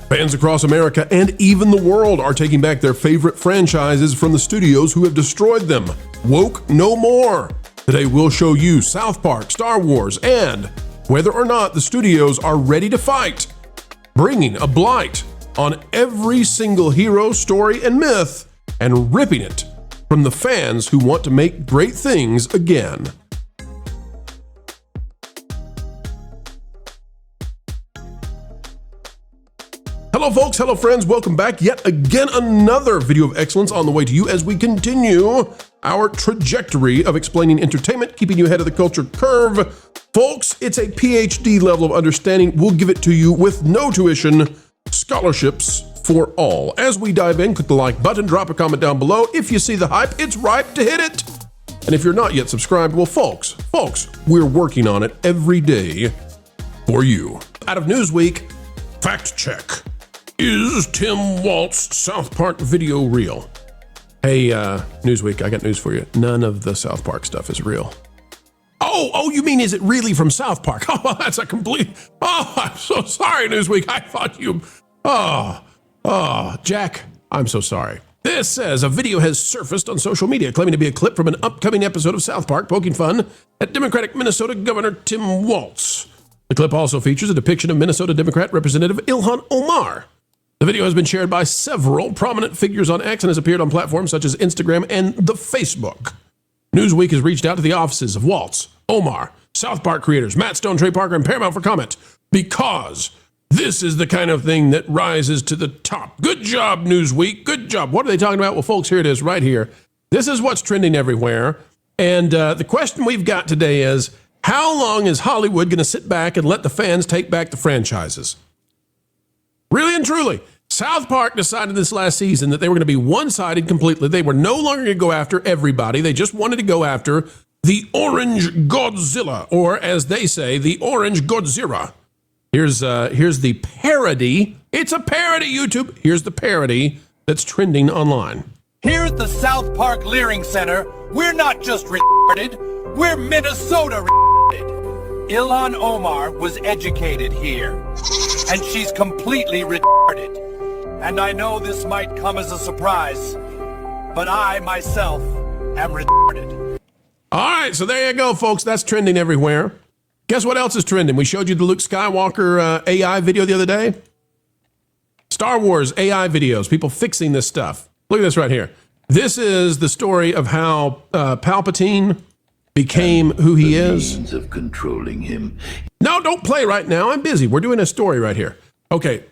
Fans across America and even the world are taking back their favorite franchises from the studios who have destroyed them. Woke no more. Today we'll show you South Park, Star Wars, and whether or not the studios are ready to fight, bringing a blight on every single hero, story, and myth, and ripping it from the fans who want to make great things again. Hello folks, hello friends, welcome back. Yet again, another video of excellence on the way to you as we continue our trajectory of explaining entertainment, keeping you ahead of the culture curve. Folks, it's a PhD level of understanding. We'll give it to you with no tuition, scholarships for all. As we dive in, click the like button, drop a comment down below. If you see the hype, it's ripe to hit it. And if you're not yet subscribed, well, folks, we're working on it every day for you. Out of Newsweek, fact check. Is Tim Walt's South Park video real? Hey, Newsweek, I got news for you. None of the South Park stuff is real. Oh, you mean is it really from South Park? Oh, that's a complete... Oh, I'm so sorry, Newsweek. I thought you... Jack, I'm so sorry. This says a video has surfaced on social media claiming to be a clip from an upcoming episode of South Park poking fun at Democratic Minnesota Governor Tim Waltz. The clip also features a depiction of Minnesota Democrat Representative Ilhan Omar. The video has been shared by several prominent figures on X and has appeared on platforms such as Instagram and the Facebook. Newsweek has reached out to the offices of Waltz, Omar, South Park creators, Matt Stone, Trey Parker, and Paramount for comment because this is the kind of thing that rises to the top. Good job, Newsweek. Good job. What are they talking about? Well, folks, here it is right here. This is what's trending everywhere. And the question we've got today is, how long is Hollywood going to sit back and let the fans take back the franchises? Really and truly, South Park decided this last season that they were going to be one-sided completely. They were no longer going to go after everybody. They just wanted to go after the Orange Godzilla, or as they say, the Orange Godzilla. Here's the parody. It's a parody, YouTube. Here's the parody that's trending online. Here at the South Park Leering Center, we're not just retarded, we're Minnesota retarded. Ilhan Omar was educated here, and she's completely retarded. And I know this might come as a surprise, but I, myself, am retarded. All right, so there you go, folks. That's trending everywhere. Guess what else is trending? We showed you the Luke Skywalker AI video the other day. Star Wars AI videos, people fixing this stuff. Look at this right here. This is the story of how Palpatine became who he is. Means of controlling him. No, don't play right now. I'm busy. We're doing a story right here. Okay,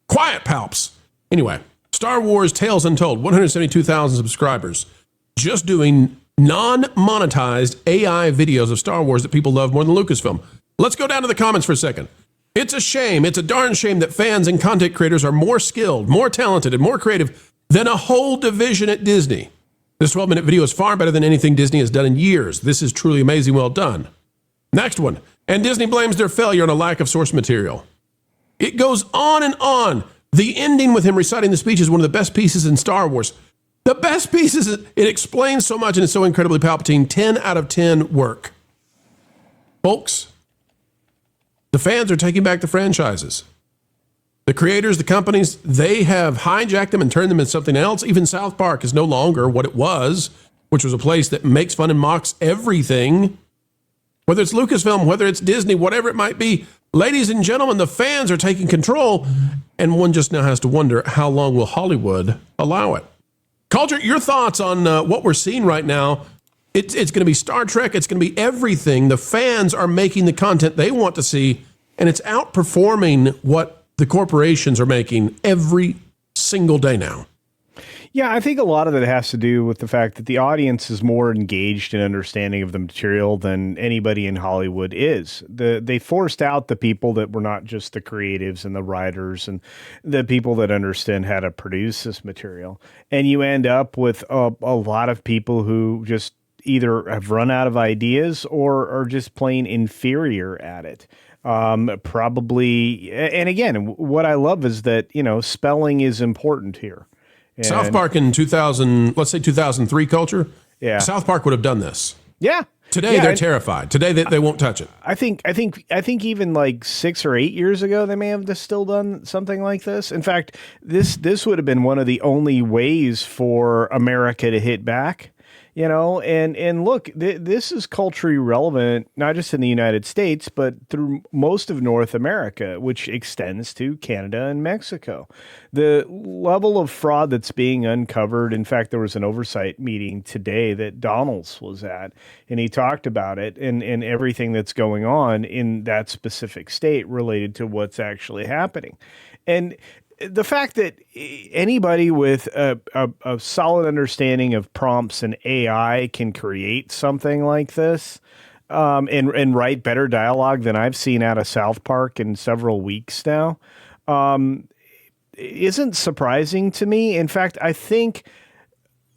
quiet, Palps. Anyway, Star Wars Tales Untold, 172,000 subscribers. Just doing non-monetized AI videos of Star Wars that people love more than Lucasfilm. Let's go down to the comments for a second. It's a shame. It's a darn shame that fans and content creators are more skilled, more talented, and more creative than a whole division at Disney. This 12-minute video is far better than anything Disney has done in years. This is truly amazing. Well done. Next one. And Disney blames their failure on a lack of source material. It goes on and on. The ending with him reciting the speech is one of the best pieces in Star Wars. The best pieces, it explains so much and it's so incredibly Palpatine. 10 out of 10 work. Folks, the fans are taking back the franchises. The creators, the companies, they have hijacked them and turned them into something else. Even South Park is no longer what it was, which was a place that makes fun and mocks everything. Whether it's Lucasfilm, whether it's Disney, whatever it might be. Ladies and gentlemen, the fans are taking control, and one just now has to wonder, how long will Hollywood allow it? Culture, your thoughts on what we're seeing right now? It's going to be Star Trek. It's going to be everything. The fans are making the content they want to see, and it's outperforming what the corporations are making every single day now. Yeah, I think a lot of it has to do with the fact that the audience is more engaged in understanding of the material than anybody in Hollywood is. They forced out the people that were not just the creatives and the writers and the people that understand how to produce this material. And you end up with a lot of people who just either have run out of ideas or are just plain inferior at it. Probably. And again, what I love is that, spelling is important here. And South Park in 2000, let's say 2003 culture. Yeah. South Park would have done this. Yeah. Today they're terrified. Today they won't touch it. I think even like 6 or 8 years ago they may have just still done something like this. In fact, this would have been one of the only ways for America to hit back. And look, this is culturally relevant, not just in the United States, but through most of North America, which extends to Canada and Mexico. The level of fraud that's being uncovered, in fact, there was an oversight meeting today that Donalds was at, and he talked about it and everything that's going on in that specific state related to what's actually happening. And the fact that anybody with a solid understanding of prompts and AI can create something like this and write better dialogue than I've seen out of South Park in several weeks now isn't surprising to me. In fact, I think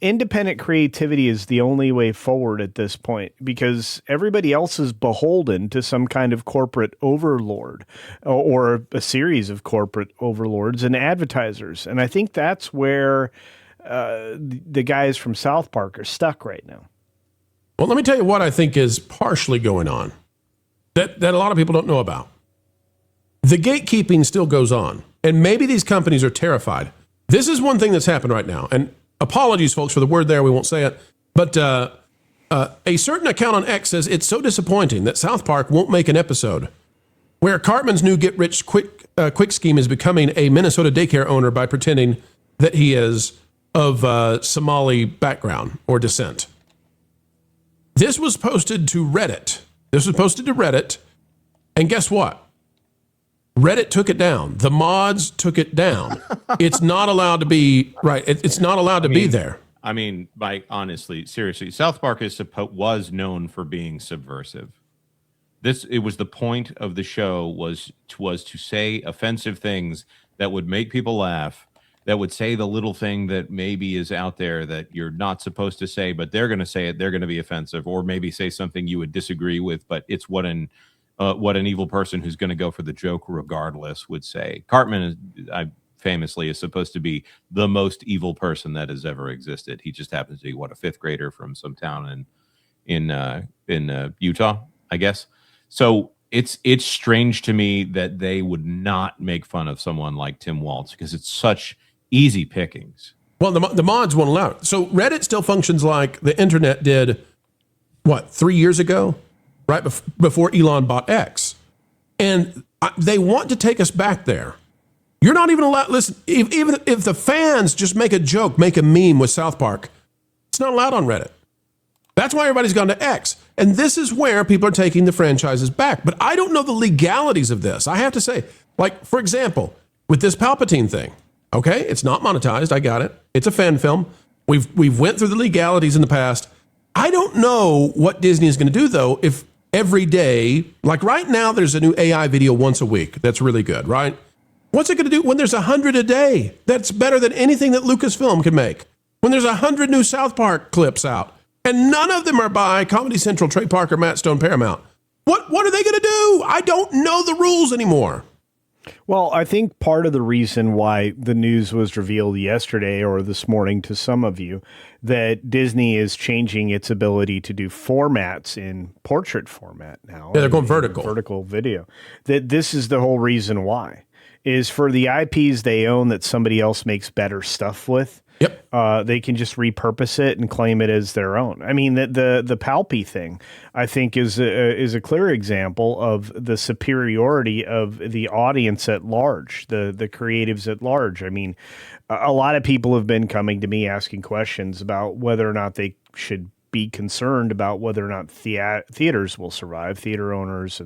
independent creativity is the only way forward at this point, because everybody else is beholden to some kind of corporate overlord or a series of corporate overlords and advertisers. And I think that's where the guys from South Park are stuck right now. Well, let me tell you what I think is partially going on that a lot of people don't know about. The gatekeeping still goes on, and maybe these companies are terrified. This is one thing that's happened right now, and apologies, folks, for the word there. We won't say it. But a certain account on X says it's so disappointing that South Park won't make an episode where Cartman's new get-rich-quick scheme is becoming a Minnesota daycare owner by pretending that he is of Somali background or descent. This was posted to Reddit. And guess what? Reddit took it down. The mods took it down. It's not allowed to be right. It's not allowed to be there. I mean, honestly, seriously, South Park was known for being subversive. It was the point of the show was to say offensive things that would make people laugh, that would say the little thing that maybe is out there that you're not supposed to say, but they're going to say it. They're going to be offensive, or maybe say something you would disagree with, but it's what an evil person who's going to go for the joke regardless would say. Cartman famously is supposed to be the most evil person that has ever existed. He just happens to be a fifth grader from some town in Utah, I guess. So it's strange to me that they would not make fun of someone like Tim Waltz, because it's such easy pickings. Well, the mods won't allow it. So Reddit still functions like the internet did, 3 years ago? Right before Elon bought X. And they want to take us back there. You're not even allowed, listen, even if the fans just make a joke, make a meme with South Park, it's not allowed on Reddit. That's why everybody's gone to X. And this is where people are taking the franchises back. But I don't know the legalities of this. I have to say, for example, with this Palpatine thing, okay, it's not monetized. I got it. It's a fan film. We've went through the legalities in the past. I don't know what Disney is going to do, though, if every day, like right now, there's a new AI video once a week. That's really good, right? What's it going to do when there's 100 a day? That's better than anything that Lucasfilm can make. When there's 100 new South Park clips out, and none of them are by Comedy Central, Trey Parker, Matt Stone, Paramount. What are they going to do? I don't know the rules anymore. Well, I think part of the reason why the news was revealed yesterday or this morning to some of you that Disney is changing its ability to do formats in portrait format now. Yeah, they're going vertical. Vertical video. That this is the whole reason why, is for the IPs they own that somebody else makes better stuff with. Yep. They can just repurpose it and claim it as their own. I mean, the Palpy thing, I think, is a clear example of the superiority of the audience at large, the creatives at large. I mean, a lot of people have been coming to me asking questions about whether or not they should be concerned about whether or not theaters will survive, theater owners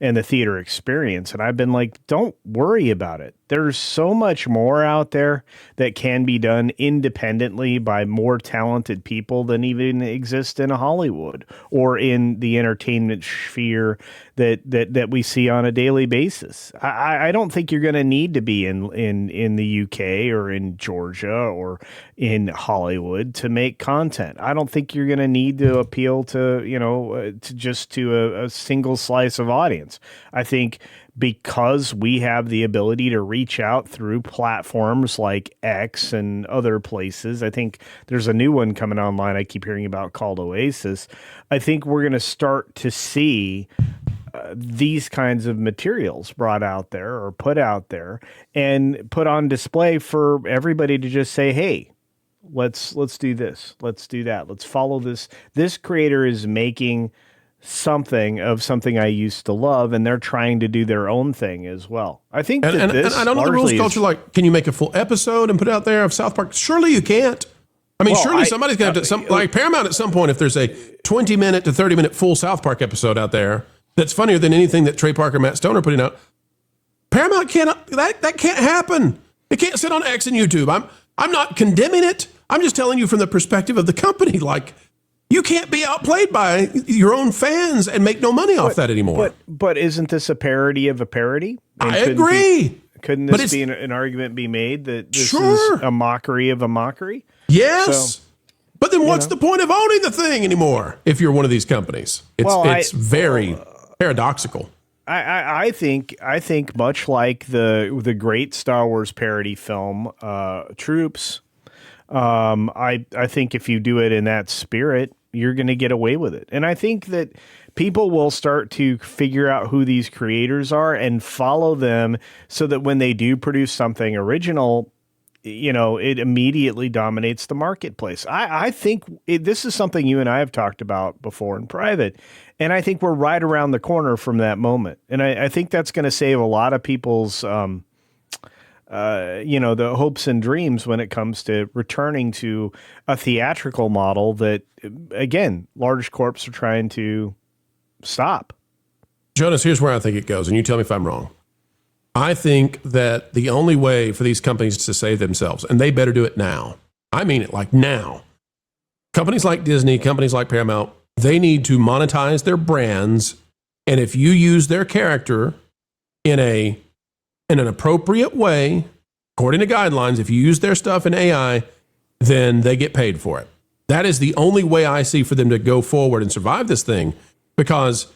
and the theater experience. And I've been like, don't worry about it. There's so much more out there that can be done independently by more talented people than even exist in Hollywood or in the entertainment sphere that we see on a daily basis. I don't think you're going to need to be in the UK or in Georgia or in Hollywood to make content. I don't think you're going to need to appeal to a single slice of audience. I think because we have the ability to reach out through platforms like X and other places. I think there's a new one coming online I keep hearing about called Oasis. I think we're going to start to see these kinds of materials brought out there or put out there and put on display for everybody to just say, hey, let's do this. Let's do that. Let's follow this. This creator is making something of something I used to love, and they're trying to do their own thing as well. I think and I don't know the rules, Culture. Like, can you make a full episode and put it out there of South Park? Surely you can't. I mean, surely somebody's going to have to, like Paramount at some point, if there's a 20-minute to 30-minute full South Park episode out there that's funnier than anything that Trey Parker, Matt Stone are putting out, Paramount can't, that can't happen. It can't sit on X and YouTube. I'm not condemning it. I'm just telling you from the perspective of the company, like, you can't be outplayed by your own fans and make no money off that anymore. But isn't this a parody of a parody? And I agree. Couldn't this be an argument be made that this is a mockery of a mockery? Yes. So, but then what's the point of owning the thing anymore if you're one of these companies? It's very paradoxical. I think much like the great Star Wars parody film, Troops, I think if you do it in that spirit, you're going to get away with it. And I think that people will start to figure out who these creators are and follow them so that when they do produce something original, it immediately dominates the marketplace. I think this is something you and I have talked about before in private, and I think we're right around the corner from that moment. And I think that's going to save a lot of people's the hopes and dreams when it comes to returning to a theatrical model that, again, large corps are trying to stop. Jonas, here's where I think it goes, and you tell me if I'm wrong. I think that the only way for these companies to save themselves, and they better do it now. I mean it like now. Companies like Disney, companies like Paramount, they need to monetize their brands, and if you use their character in an appropriate way, according to guidelines, if you use their stuff in AI, then they get paid for it. That is the only way I see for them to go forward and survive this thing, because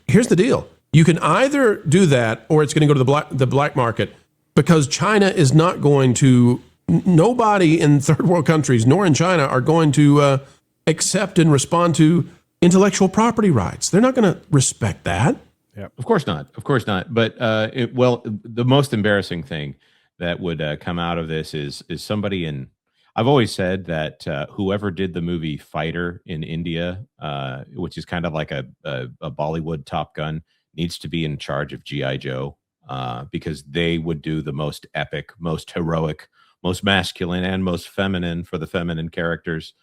here's the deal. You can either do that or it's going to go to the black market, because China is not going to, nobody in third world countries, nor in China, are going to accept and respond to intellectual property rights. They're not going to respect that. Yeah, of course not. Of course not. But the most embarrassing thing that would come out of this is somebody in. I've always said that whoever did the movie Fighter in India, which is kind of like a Bollywood Top Gun, needs to be in charge of G.I. Joe, because they would do the most epic, most heroic, most masculine, and most feminine for the feminine characters.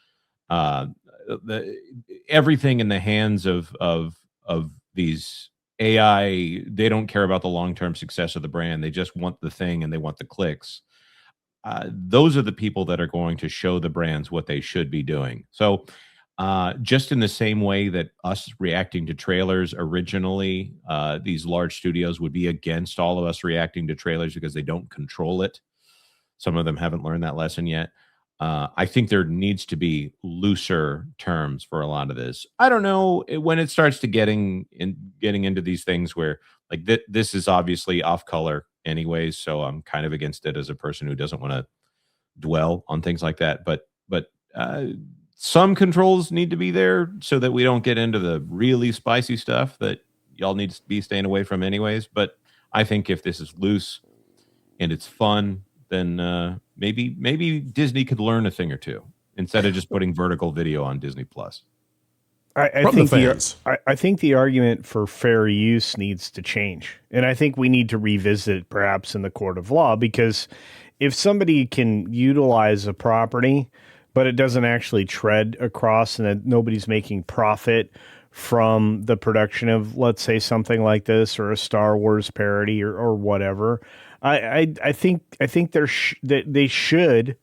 Everything in the hands of these AI, they don't care about the long-term success of the brand. They just want the thing and they want the clicks. Those are the people that are going to show the brands what they should be doing. So just in the same way that us reacting to trailers originally, these large studios would be against all of us reacting to trailers because they don't control it. Some of them haven't learned that lesson yet. I think there needs to be looser terms for a lot of this. I don't know when it starts to getting into these things where like this is obviously off color anyways. So I'm kind of against it as a person who doesn't want to dwell on things like that. But some controls need to be there so that we don't get into the really spicy stuff that y'all need to be staying away from anyways. But I think if this is loose and it's fun, then maybe Disney could learn a thing or two instead of just putting vertical video on Disney Plus. I think the argument for fair use needs to change. And I think we need to revisit it perhaps in the court of law, because if somebody can utilize a property, but it doesn't actually tread across and that nobody's making profit from the production of, let's say, something like this or a Star Wars parody or whatever, I think they should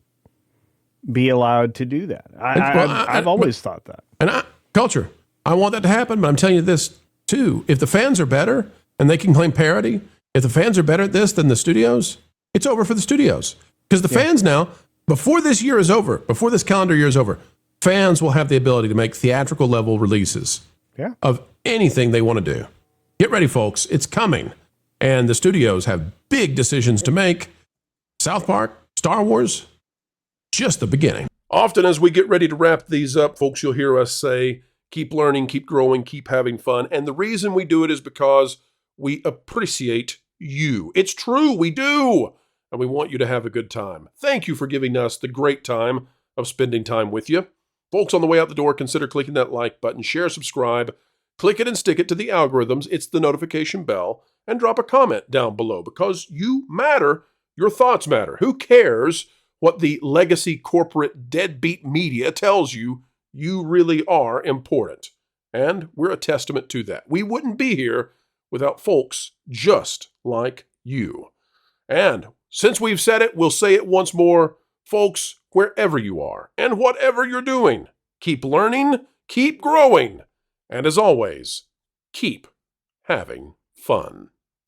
be allowed to do that. I've always thought that. And Culture, I want that to happen, but I'm telling you this too. If the fans are better and they can claim parody, if the fans are better at this than the studios, it's over for the studios. Because the fans now, before this year is over, before this calendar year is over, fans will have the ability to make theatrical level releases of anything they want to do. Get ready, folks. It's coming. And the studios have big decisions to make. South Park, Star Wars, just the beginning. Often as we get ready to wrap these up, folks, you'll hear us say, keep learning, keep growing, keep having fun. And the reason we do it is because we appreciate you. It's true, we do. And we want you to have a good time. Thank you for giving us the great time of spending time with you. Folks, on the way out the door, consider clicking that like button, share, subscribe, click it and stick it to the algorithms. It's the notification bell, and drop a comment down below because you matter. Your thoughts matter. Who cares what the legacy corporate deadbeat media tells you? You really are important. And we're a testament to that. We wouldn't be here without folks just like you. And since we've said it, we'll say it once more. Folks, wherever you are and whatever you're doing, keep learning, keep growing, and as always, keep having fun.